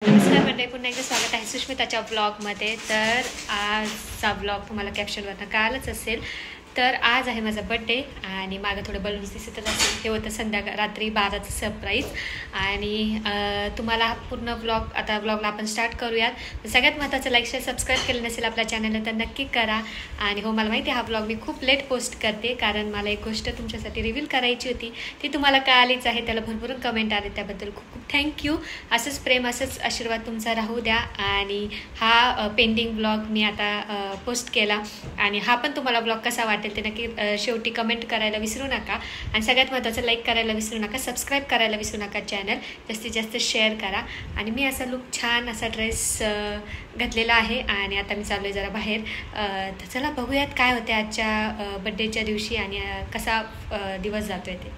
नमस्कार मंडळी, पुन्हा एकदा स्वागत आहे सुष्मिताच्या ब्लॉगमध्ये. तर आजचा ब्लॉग तुम्हाला कॅप्शनवरनं कळालंच असेल. तर आज आहे माझा बड्डे आणि मागं थोडं बलून्स दिसतच असेल. हे होतं रात्री 12चं सरप्राईज. आणि तुम्हाला पूर्ण ब्लॉग, आता ब्लॉगला आपण स्टार्ट करूयात. सगळ्यात महत्त्वाचं, लाईक शेअर सबस्क्राईब केलं नसेल आपल्या चॅनलला तर नक्की करा. आणि हो, मला माहिती आहे हा ब्लॉग मी खूप लेट पोस्ट करते, कारण मला एक गोष्ट तुमच्यासाठी रिव्हील करायची होती. ती तुम्हाला कळालीच आहे. त्याला भरपूर कमेंट आले, त्याबद्दल खूप खूप थँक्यू. असंच प्रेम, असंच आशीर्वाद तुमचा राहू द्या. आणि हा पेंडिंग ब्लॉग मी आता पोस्ट केला. आणि हा पण तुम्हाला ब्लॉग कसा वाटेल ते नक्की शेवटी कमेंट करायला विसरू नका. आणि सगळ्यात महत्त्वाचं, लाईक करायला विसरू नका, सबस्क्राईब करायला विसरू नका. चॅनल जास्तीत जास्त शेअर करा. आणि मी असा लुक, छान असा ड्रेस घातलेला आहे आणि आता मी चालू आहे जरा बाहेर. तर चला बघूयात काय होते आजच्या बड्डेच्या दिवशी आणि कसा दिवस जातोय ते.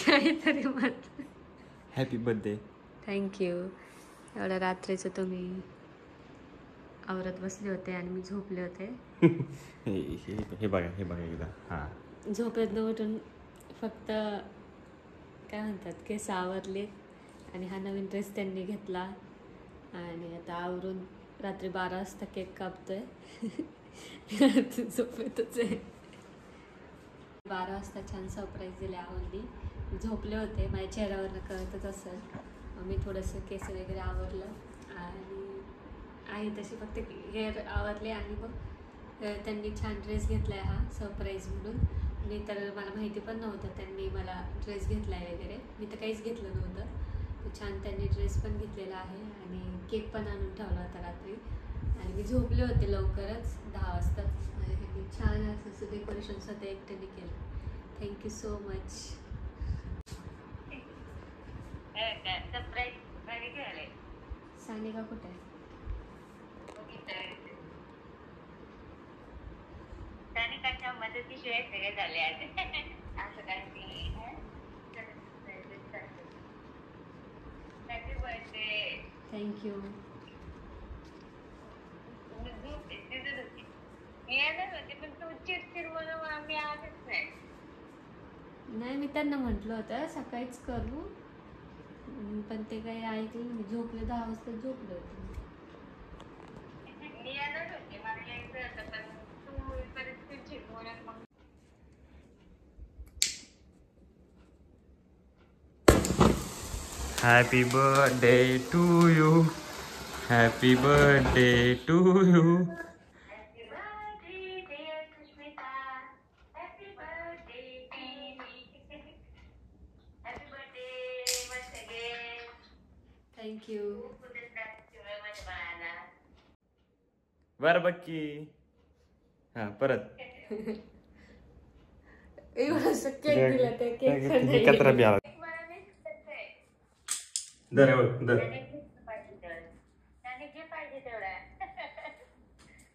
काहीतरी मत. Happy birthday. थँक्यू. एवढ्या रात्रीचं तुम्ही आवरत बसले होते आणि मी झोपले होते. हे बघा एकदा. हां, झोपेतनं उठून फक्त काय म्हणतात, केस आवरले आणि हा नवीन ड्रेस त्यांनी घेतला. आणि आता आवरून रात्री 12 वाजता केक कापतोय. झोपेतच आहे. 12 वाजता छान सरप्राईज दिले, आवडली. झोपले होते, माझ्या चेहऱ्यावरनं कळतच असेल. मी थोडंसं केस वगैरे आवरलं आणि आहे तशी फक्त हेअर आवरले. आणि मग त्यांनी छान ड्रेस घेतला आहे हा सरप्राईज म्हणून. मी तर मला माहिती पण नव्हतं त्यांनी मला ड्रेस घेतला आहे वगैरे. मी तर काहीच घेतलं नव्हतं. तर छान त्यांनी ड्रेस पण घेतलेला आहे आणि केक पण आणून ठेवला होता रात्री. आणि मी झोपले होते लवकरच 10 वाजताच. आणि छान असं डेकोरेशन स्वतः एकट्याने केलं. Thank you so much. सानिका कुठे आहे? सानिकाच्या मदतीशिवाय सगळे झाले असं काही. Happy birthday. थँक्यू. मी येणार होते पण तू चिडचिड म्हणून आम्ही आलेच नाही. नाही, मी त्यांना म्हटलं होतं सकाळीच करू, पण ते काही ऐकलं नाही. झोपले, 10 वाजता झोपले होते. मी येणार होते, मला यायचं होतं पण तू परत चिडचिड म्हणून मग. Happy birthday to you. Happy birthday to you. Happy birthday dear Sushmita. Happy birthday happy birthday once again. Thank you. माझ्या बाळाला. बरं बघ की. हां, परत केक दिला, ते केक कचरा बी आला. मला मिस करतोय. दर त्याने जे पाहिजे तेवढा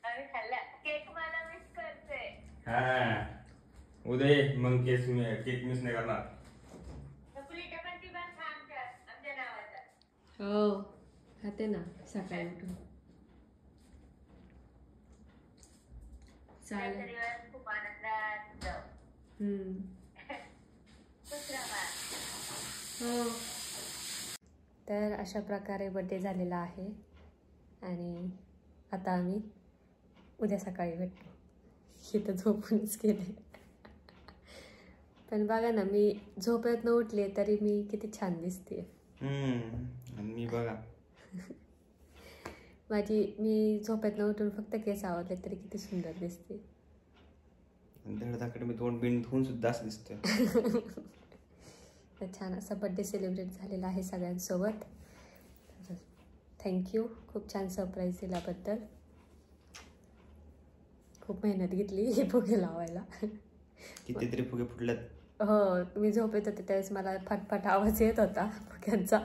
आम्ही खाल्ला. केक मला मिस करतोय. हां, उद्या मग केक मिस नाही करणार. चकुलीच्या पण ती पण खा आमच्या नावाचा. हो, खाते ना सकाळी उठून. चालेल. दिवस खूप आनंदात जाऊ. खुश राहा. हो. तर अशा प्रकारे बड्डे झालेला आहे आणि आता आम्ही उद्या सकाळी भेटतो. हे तर झोपूनच गेले. पण बघा ना, मी झोपेतनं उठले तरी मी किती छान दिसते. आणि मी बघा, मी झोपेतनं उठून फक्त केस आवरले तरी किती सुंदर दिसते. धडधाकडे मी तोंड बिंड धुवून सुद्धा असं दिसतोय. तर छान असा बड्डे सेलिब्रेट झालेला आहे सगळ्यांसोबत. थँक्यू, खूप छान सरप्राईज दिल्याबद्दल. खूप मेहनत घेतली हे फुगे लावायला. कितीतरी फुगे फुटल्यात. हो, मी झोपेत होते त्यावेळेस मला फटफट आवाज येत होता फुग्यांचा.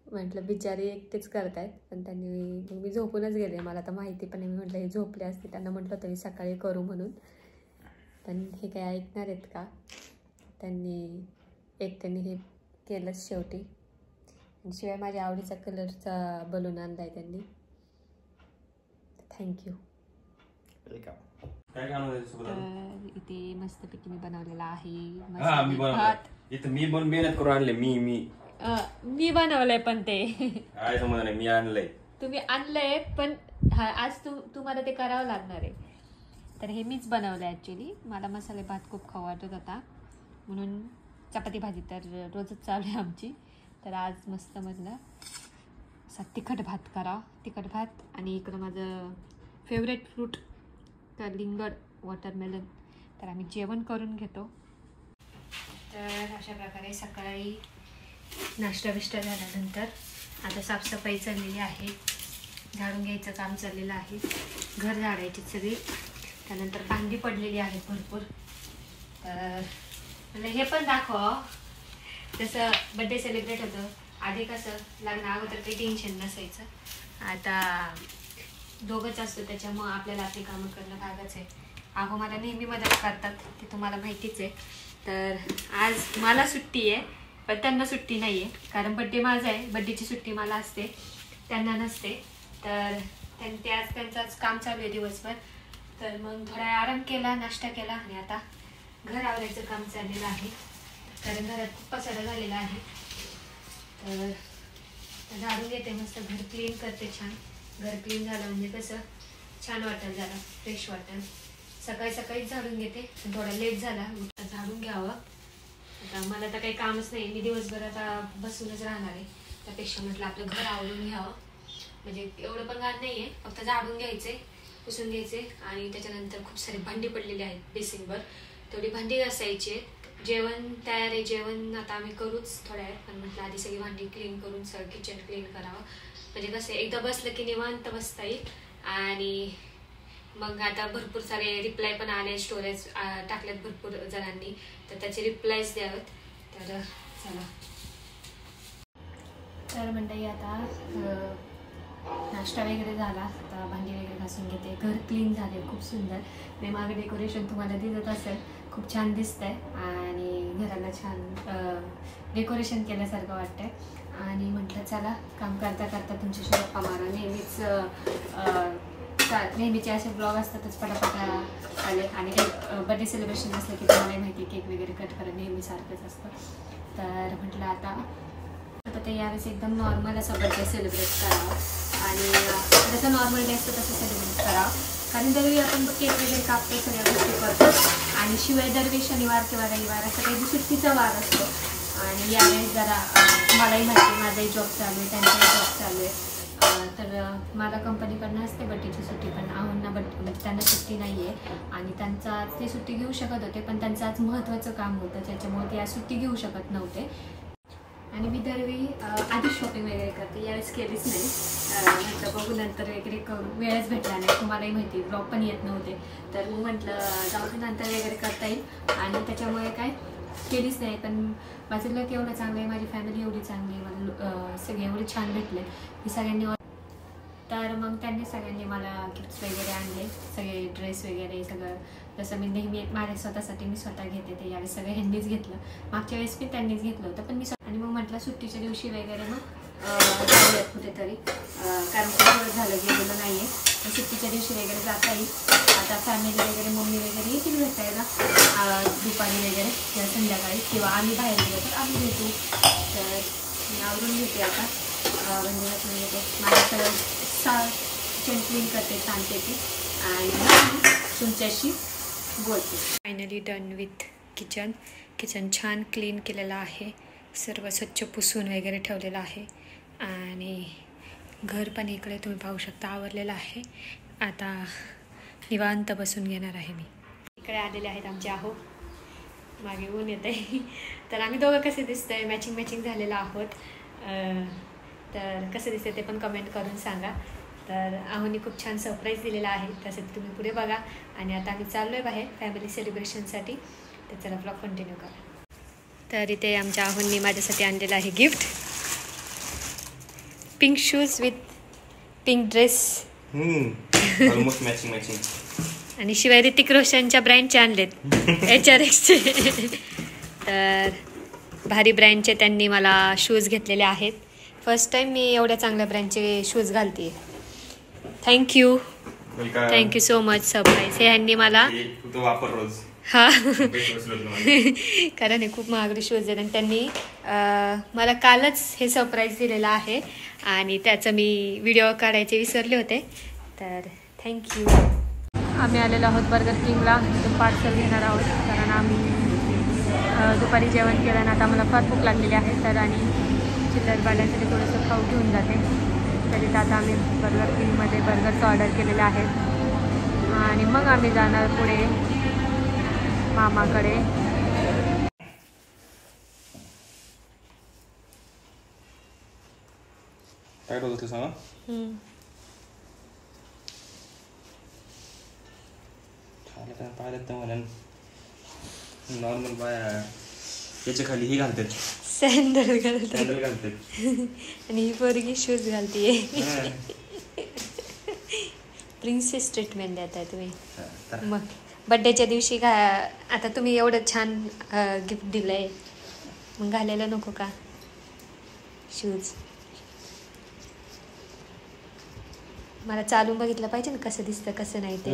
म्हटलं बिचारी एकटेच करतायत, पण मी झोपूनच गेले. मला तर माहिती पण नाही. मी म्हटलं हे झोपले असते, त्यांना म्हटलं होतं मी सकाळी करू म्हणून, पण हे काय ऐकणार आहेत का. त्यांनी हे केलंच शेवटी. शिवाय माझ्या आवडीचा कलरचा बलून आणलाय त्यांनी. थँक्यू. काय काम आहे सोबत? तर इथे मस्तपैकी मी बनवलेला आहे हा मी बनवलं इथं. मी पण मेहनत करून आणले. मी बनवलंय पण ते काय समज नाही. मी आणलंय. तुम्ही आणलंय पण आज तुम्हाला ते करावं लागणार आहे. तर हे मीच बनवलंय ॲक्च्युली. मला मसाले भात खूप खाऊ वाटत होता म्हणून चपाती भाजी तर रोजच चालू आहे आमची. तर आज मस्त म्हटलं असा तिखट भात करा. तिखट भात आणि इकडं माझं फेवरेट फ्रूट कलिंगड वॉटरमेलन. तर आम्ही जेवण करून घेतो. तर अशा प्रकारे सकाळी नाश्ता बिष्टा झाल्यानंतर आता साफसफाई चाललेली आहे. झाडून घ्यायचं काम चाललेलं आहे. घर झाडायची सगळी. त्यानंतर भांडी पडलेली आहेत भरपूर. तर म्हणजे हे पण दाखव. जसं बड्डे सेलिब्रेट होतं आधी कसं लग्न अगोदर काही टेन्शन नसायचं. आता दोघंच असतो त्याच्यामुळं आपल्याला आपली कामं करणं भागच आहे. अहो मला नेहमी मदत करतात ते तुम्हाला माहितीच आहे. तर आज मला सुट्टी आहे पण त्यांना सुट्टी नाही आहे कारण बड्डे माझा आहे. बड्डेची सुट्टी मला असते त्यांना नसते. तर ते आज त्यांचंच काम चालू आहे दिवसभर. तर मग थोडा आराम केला, नाश्ता केला आणि आता घर आवरायचं काम चाललेलं आहे कारण घरात खूप पसारा झालेला आहे. तर झाडून घेते मस्त. घर क्लीन करते छान. घर क्लीन झालं म्हणजे कसं छान वाटेल, जरा फ्रेश वाटेल. सकाळी सकाळीच झाडून घेते. थोडा लेट झाला झाडून घ्यावं. आता मला तर काही कामच नाही. मी दिवसभर आता बसूनच राहणार आहे. त्यापेक्षा म्हटलं आपलं घर आवरून घ्यावं. म्हणजे एवढं पण घाण नाही आहे. फक्त झाडून घ्यायचे, पुसून घ्यायचे आणि त्याच्यानंतर खूप सारी भांडी पडलेली आहेत बेसिनवर. तेवढी भांडी घासायची आहेत. जेवण तयार आहे. जेवण आता आम्ही करूच थोड्या वेळ. पण म्हटलं आधी सगळी भांडी क्लीन करून सगळं किचन क्लीन करावं. म्हणजे कसं एकदा बसलं की निवांत बसता येईल. आणि मग आता भरपूर सारे रिप्लाय पण आले. स्टोरेज टाकल्यात भरपूर जणांनी. तर त्याचे रिप्लायज द्यावेत. तर चला. तर मंडळी आता नाश्ता वगैरे झाला. आता भांडी वगैरे घासून घेते. घर क्लीन झाले खूप सुंदर. मी मागे डेकोरेशन तुम्हाला दिसत असेल. खूप छान दिसतंय आणि घराला छान डेकोरेशन केल्यासारखं वाटतंय. आणि म्हटलं चला काम करता करता तुमच्याशी गप्पा मारा. नेहमीचे असे ब्लॉग असतातच पटापटा आले. आणि बर्थडे सेलिब्रेशन असलं की तुम्हाला माहिती केक वगैरे कट करणं नेहमी सारखंच असतं. तर म्हटलं आता ते यावेळेस एकदम नॉर्मल असा बर्थडे सेलिब्रेट करावं. आणि जसं नॉर्मल डे असतं तसं सेलिब्रेट करावं. कारण दरवेळी आपण केक वगैरे कापतो, सगळ्या गोष्टी करतो. आणि शिवाय दरवेळी शनिवार किंवा रविवार असं काही सुट्टीचा वार असतो. आणि यावेळेस जरा मलाही माहिती माझाही जॉब चालू आहे, त्यांचाही जॉब चालू आहे. तर मला कंपनीकडनं असते बड्डेची सुट्टी. पण आहोंना त्यांना सुट्टी नाही आहे. आणि त्यांचा ते सुट्टी घेऊ शकत होते पण त्यांचं आज महत्त्वाचं काम होतं त्याच्यामुळे ते आज सुट्टी घेऊ शकत नव्हते. आणि मी दरवेळी आधी शॉपिंग वगैरे करते. यावेळेस केलीच नाही. म्हटलं बघू नंतर वगैरे करून. वेळच भेटला नाही. तुम्हालाही माहिती ब्लॉग पण येत नव्हते. तर मग म्हटलं जाऊ दे नंतर वगैरे करता येईल. आणि त्याच्यामुळे काय केलीच नाही. पण माझं लक एवढं चांगलं आहे, माझी फॅमिली एवढी चांगली आहे, मला सगळे एवढे छान भेटले की सगळ्यांनी. तर मग त्यांनी सगळ्यांनी मला गिफ्ट्स वगैरे आणले. सगळे ड्रेस वगैरे सगळं. जसं मी नेहमी माझ्या स्वतःसाठी मी स्वतः घेते ते यावेळेस सगळं ह्यांनीच घेतलं. मागच्या वेळेस मी त्यांनीच घेतलं होतं पण मी आणि मग म्हटलं सुट्टीच्या दिवशी वगैरे मग जाऊयात कुठेतरी. कारण खूप वेळ झालं गेलेलं नाही आहे. तर सुट्टीच्या दिवशी वगैरे जाता येईल. आता फॅमिली वगैरे मम्मी वगैरे येतील भेटायला दुपारी वगैरे किंवा संध्याकाळी. किंवा आम्ही बाहेर गेलो तर आम्ही भेटू. तर मी आवरून घेते आता. म्हणजे माझं सगळं किचन क्लीन करते छानपैकी आणि तुमच्याशी बोलते. Finally done with kitchen. Kitchen छान क्लीन केलेलं आहे. सर्व स्वच्छ पुसून वगैरे ठेवलेलं आहे. आणि घर पण इकडे तुम्ही पाहू शकता आवरलेलं आहे. आता निवांत बसून घेणार आहे मी. इकडे आलेले आहेत आमचे आहो. मागे ऊन येत आहे. तर आम्ही दोघं कसे दिसतंय मॅचिंग झालेलं आहोत. तर कसं दिसते ते पण कमेंट करून सांगा. तर आहोंनी खूप छान सरप्राईज दिलेला आहे. त्यासाठी तुम्ही पुढे बघा. आणि आता आम्ही चाललो आहे बाहेर फॅमिली सेलिब्रेशनसाठी. तर चला ब्लॉग कंटिन्यू करा. तर इथे आमच्या आहोंनी माझ्यासाठी आणलेलं आहे gift. Pink shoes with pink dress. Almost matching. आणि शिवाय ऋतिक रोशनच्या ब्रँडचे आणलेत HRXचे. तर भारी ब्रँडचे त्यांनी मला शूज घेतलेले आहेत. फर्स्ट टाईम मी एवढ्या चांगल्या ब्रँडचे शूज घालते. Thank you. Welcome. Thank you so much surprise. हे यांनी मला तू तो वापर रोज. हा पैसे उचलत नाही. कारण हे खूप महागडे शूज आहेत आणि त्यांनी मला कालच हे सरप्राईज दिलेलं आहे आणि त्याचं मी व्हिडिओ काढायचे विसरले होते. तर थँक्यू. आम्ही आलेलो आहोत बर्गर किंगला. इथून पार्सल घेणार आहोत कारण आम्ही दुपारी जेवण केलं आणि आता आम्हाला फार भूक लागलेली आहे. तर आणि चिल्लर बाळांसाठी थोडंसं खाऊ घेऊन जाते. तरी आता आम्ही बर्गर किंगमध्ये बर्गरचं ऑर्डर केलेलं आहे आणि मग आम्ही जाणार पुढे मामाकडे. काय होत होतं सांगा. पाहिलं तर मला नॉर्मल बाया त्याच्या खाली ही घालतात, सँडल घालतात सँडल घालतात आणि ही पोरगी शूज घालतीये. प्रिन्सेस ट्रीटमेंट देताय तुम्ही. मग बड्डेच्या दिवशी का आता तुम्ही एवढं छान गिफ्ट दिलंय मग घालायला नको का शूज. मला चालून बघितलं पाहिजे ना कसं दिसतं कसं नाही ते.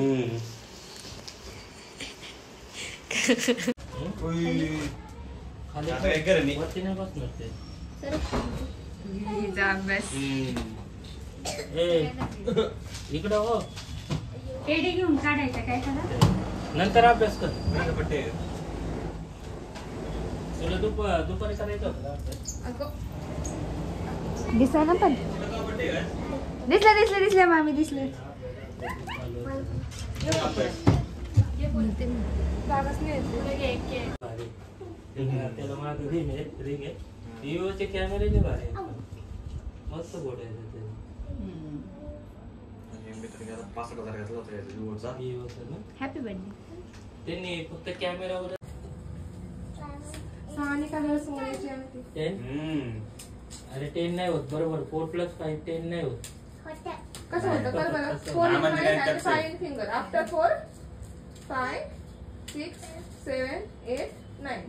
इकडं हो टेडी घेऊन काढायचं काय करा नंतर अभ्यास कर. तुला दुपारी करायचं होतं. दिसला ना पण दिसले मामी दिसले. त्याला माझं रिंग आहे विवोचे कॅमेरे जे भारी मस्त फोटो येतात. Happy birthday. त्यांनी फक्त कॅमेरावर अरे 10 नाही होत बरोबर. 4+5 10 नाही होत. कसं होतं बरोबर. 4 5 फिंगर आफ्टर 4 5 6 7 8 9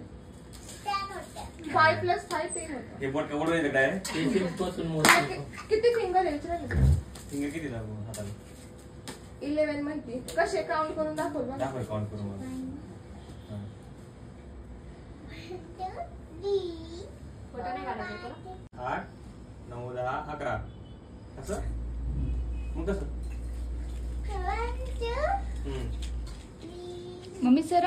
5 + 5 10 होतं. हे बोट ओढून येतं काय पासून मोजतो. किती फिंगर आहे फिंगर किती लागू हाताला 11 म्हणते. कसे काउंट करून दाखव बघ. दाखव काउंट करून मला. 8 9 10 11 असं मग कसं मम्मी सर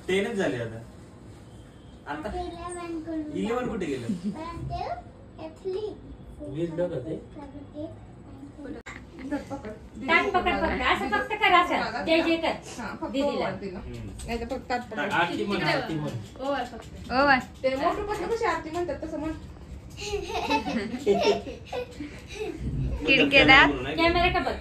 10च झाले आता. आता 11 कुठे गेलं. 20 बघ ते असं फक्त करा असं ते जे कर दीदीला. आरती म्हण आरती म्हण. ओव्हर ते मोठं पत्र कशी आरती म्हणतात तसं म्हण. किडकेला कॅमेरा का बघ.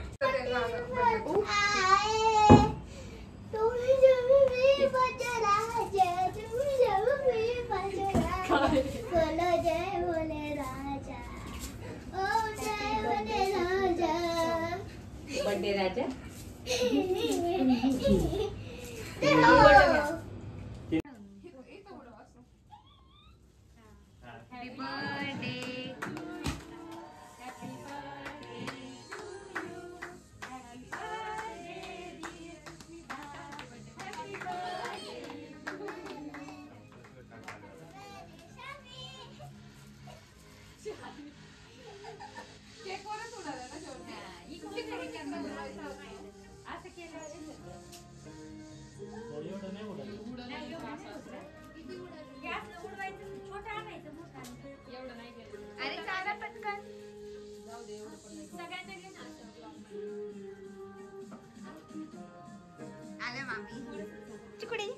बर्थडे राजा अरे चाला पटकन सगळ्यांना घे ना. आले मामी चिकुडी.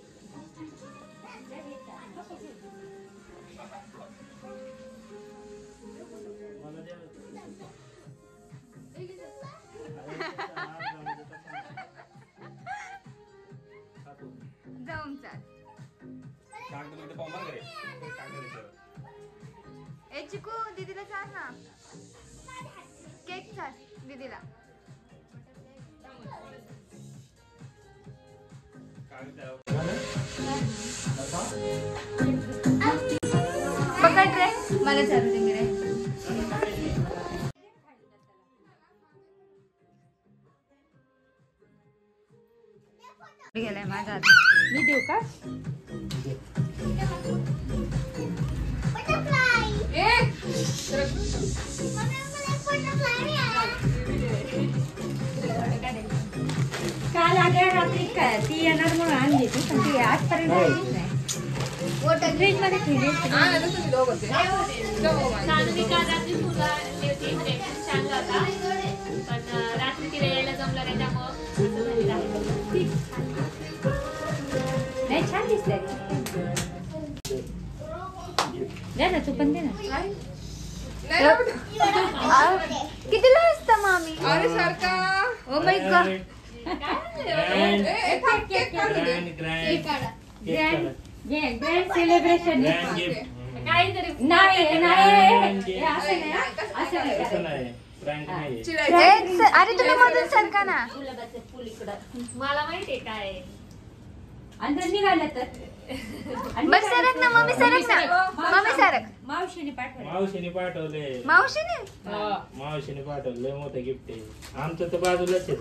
जाऊन चाल. ए चिकू दीदीला चाल ना. केक चाल दीदीला. पकड रे मला चालू दे. गेलाय माझा आता. मी देऊ का? काल आल्या रात्री काय ती येणार म्हणून आणली ती, पण ती आजपर्यंत आलीच नाही. फ्रीज मध्ये ठेवली होती. सानवी काल रात्री फुलं आणली होती, ब्रेकफास्ट छान होता, पण रात्री तिला यायला जमलं नाही त्यामुळं नाही, छान दिसतंय. दे ना, तू पण दे ना. कितीला असतं मामी? अरे सारखा. Oh my God. Grand celebration. काहीतरी नाही असं नाही. अरे तुम्ही मधून सरका ना. मला माहितीये काय अंदर निघालं तर बस सरक ना मम्मी, सरक ना मम्मी, सरक. मावशीने पाठवलं. मावशीने पाठवले मोठं गिफ्ट आहे आमचं तर बाजूलाच आहे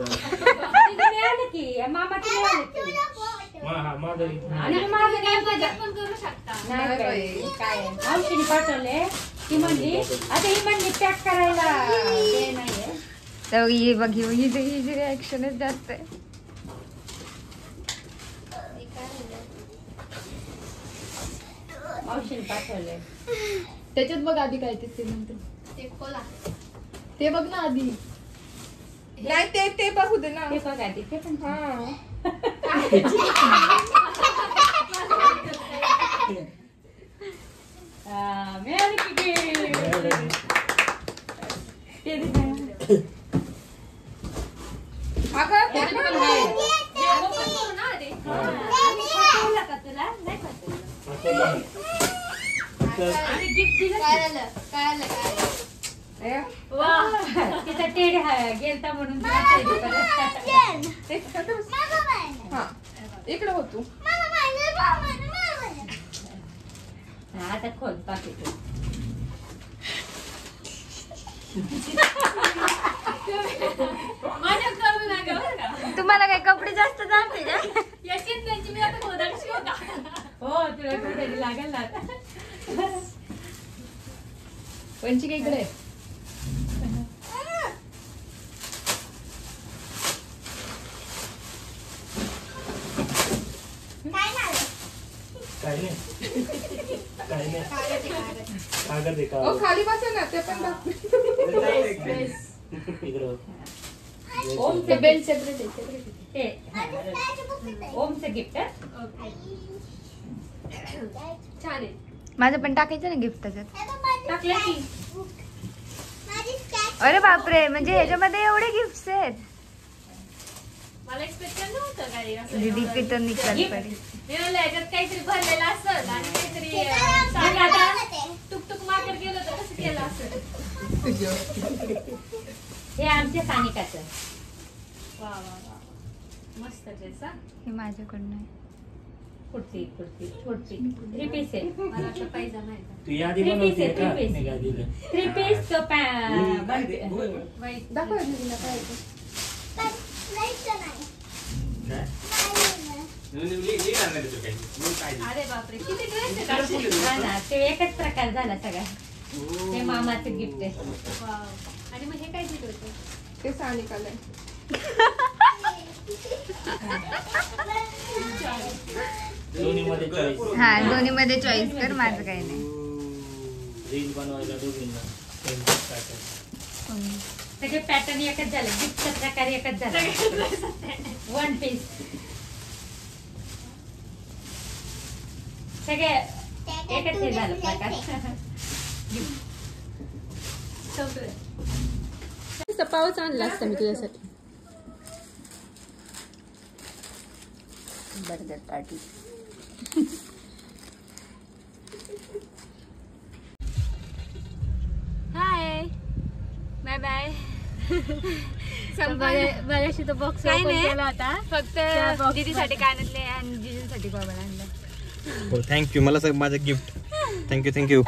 मिळालं की मामाचं मिळालं की. माझं आणि माझं काय बचत पण करू शकता. नाही काय मावशीने पाठवले. ती म्हणली आता ही म्हणली पॅक करायला ते नाहीये. तर ही बघ, हिची रिॲक्शनच जास्त आहे. मावशीने पाठवले. त्याच्यात बघ आधी काय ते म्हणते. ते खोला. ते बघ ना आधी. नाही ते बघू दे ना. ते बघा तिथे पण. मिळाली की ते तुला नाही तिचा टेड गेलता म्हणून इकडे हो तू. आता खोल पाकिट. तुम्हाला काय कपडे जास्त जाते का? याची त्यांची मी आता खोदाडशी होता. हो तुला कुठे लागेल ना आता. पंचिका इकडे. काही नाही कागद आहे का खाली बसा ना, ते पण दाखव. इकडं ते बेल सेपरेट आहे. ओमचं गिफ्ट. छान आहे. माझं पण टाकायचं ना गिफ्ट त्याच्यात. टाकलं की. अरे बापरे, म्हणजे ह्याच्यामध्ये एवढे गिफ्ट आहेत. मला एक्सपेक्ट नव्हतं काही असं. दीदी पिटन निकाल पडे. मी म्हणलं याच्यात काहीतरी भरलेलं असत आणि काहीतरी टुकटुक मार्केट गेलं तर कसं केलं असं. हे आमच्या सानिकाचं. वा वा वा मस्त ड्रेस. हे माझ्याकडून आहे. कुर्ती छोटी 3 पीस आहे. मला वाटलं पायजामा आहे का. तू यादी 3 पीस बनवते आहे. का 3 पीस. निघा दिलं 3 पीस तो वाईट. दाखव ना दीदीला काय आहे ते. अरे बापरे किती ड्रेस आहे. ना ते एकच प्रकार झाला सगळा. हे मामाचं गिफ्ट आहे. वाव. आणि मग हे काय दिलं होतं. ते सानिकाला आहे. दोन्ही मध्ये चॉईस हा, दोन्ही मध्ये चॉईस कर, माझं काही नाही. रील बनवायला दोघींना सगळे पॅटर्न एकच झालं. गिफ्टचा प्रकार एकच झाला. 1 पीस सगळे एकच हे झालं प्रकार. पावच आणला असता मी तुझ्यासाठी. Burger party. Hi bye bye. बऱ्याचशी तो बॉक्स केला होता. फक्त दीदीसाठी कानातले आणि जिजूसाठी बाबा आणलं. थँक्यू. मला सग माझं गिफ्ट. थँक्यू.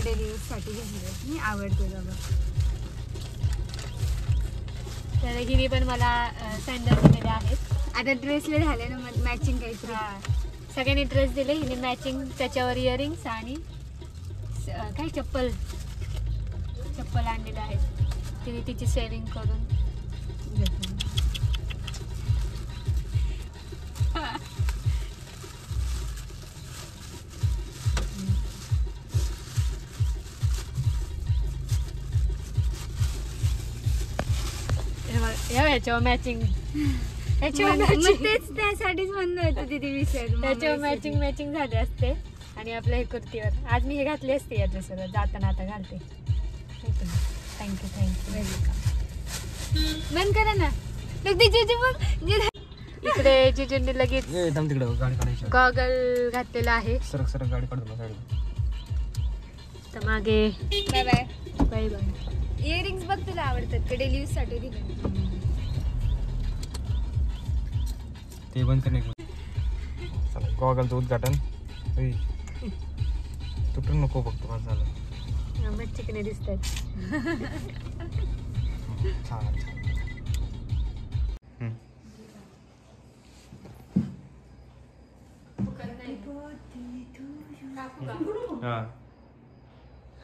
डेली यूज साठी घेतलं. मी आवडते बाबा. तर हिने पण मला सँडल दिलेले आहेत. आता ड्रेसला झाले ना मॅचिंग काहीतरी. सगळ्यांनी ड्रेस दिले, हिने मॅचिंग त्याच्यावर इयरिंग्स आणि काय चप्पल आणलेले आहेत. तिने तिची सेविंग करून घेतली. ह्याच्यावर मॅचिंग मग तेच त्यासाठीच म्हणलं होतं दीदी विसर. त्याच्यावर मॅचिंग झाले असते. आणि आपल्या हे कुर्तीवर आज मी हे घातली असते या ड्रेसवर, जाताना आता घालते. Thank you welcome. बंद करा ना. इकडे जिजूंनी लगेच गॉगल घातलेला आहे. सरक गाडी काढतो साईड. तर मागे bye bye. Bye bye. Earrings बघ तुला आवडतात का? डेली यूज साठी दिले. ते बंद करणे. चला गॉगलचं उद्घाटन. तुटून नको बघतो बस झालं. मग चिकने दिसतात. छान.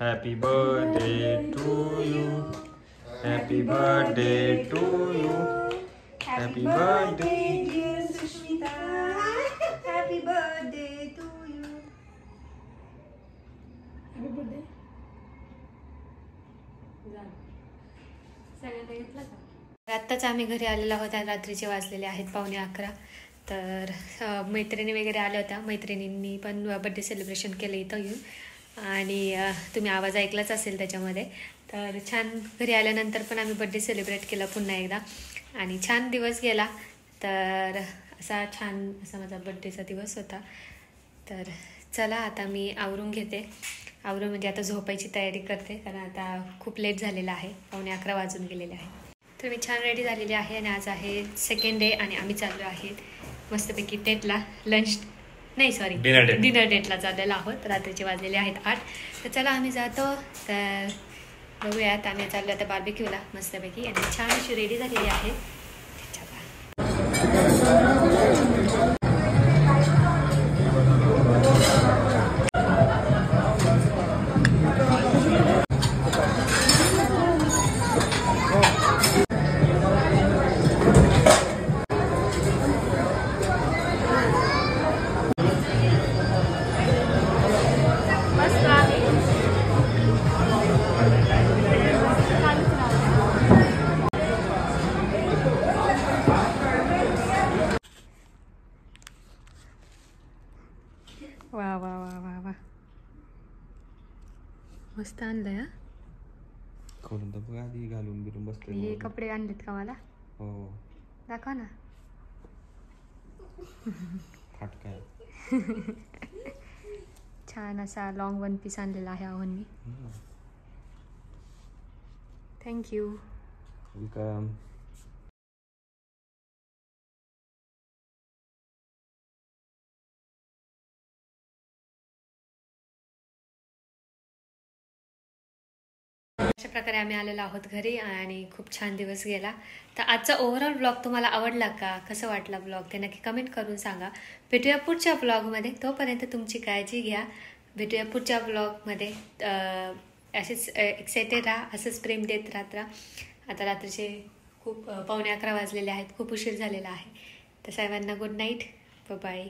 Happy birthday to you. Happy birthday to you. Happy birthday. Happy birthday to you. आत्ताच आम्ही घरी आलेलो आहोत. रात्रीचे वाजलेले आहेत 11:15. तर मैत्रिणी वगैरे आल्या होत्या. मैत्रिणींनी पण बड्डे सेलिब्रेशन केलं इथं येऊन. आणि तुम्ही आवाज ऐकलाच असेल त्याच्यामध्ये. तर छान घरी आल्यानंतर पण आम्ही बड्डे सेलिब्रेट केला पुन्हा एकदा. आणि छान दिवस गेला. तर असा माझा बड्डेचा दिवस होता. तर चला आता मी आवरून घेते. आवरून म्हणजे आता झोपायची तयारी करते, कारण आता खूप लेट झालेला आहे. 11:15 वाजून गेलेले आहे. तर मी छान रेडी झालेली आहे. आणि आज आहे सेकंड डे आणि आम्ही चाललो आहेत मस्तपैकी डेटला. डिनर डेटला चाललेलो आहोत. रात्रीचे वाजलेले आहेत 8. तर चला आम्ही जातो. तर बघूयात. आम्ही चाललो आता बार्बेक्यूला मस्तपैकी. आणि छान अशी रेडी झालेली आहे. वा मस्त आणलंय. हा खोलून तर बघ आधी. घालून बिलून बसले. हे कपडे आणलेत का मला? हो. दाखवा ना. फाटका. छान असा लॉंग वन पीस आणलेला आहे आव्हाननी. थँक्यू. वेलकम. अशा प्रकारे आम्ही आलेलो आहोत घरी. आणि खूप छान दिवस गेला. तर आजचा ओव्हरऑल ब्लॉग तुम्हाला आवडला का? कसं वाटला ब्लॉग ते नक्की कमेंट करून सांगा. भेटूया पुढच्या ब्लॉगमध्ये. तोपर्यंत तुमची काळजी घ्या. भेटूया पुढच्या ब्लॉगमध्ये. असेच एक्सायटेड राहा. असंच प्रेम देत राहत राहा. आता रात्रीचे खूप 11:15 वाजलेले आहेत. खूप उशीर झालेला आहे. तर सर्वांना गुड नाईट. बाय.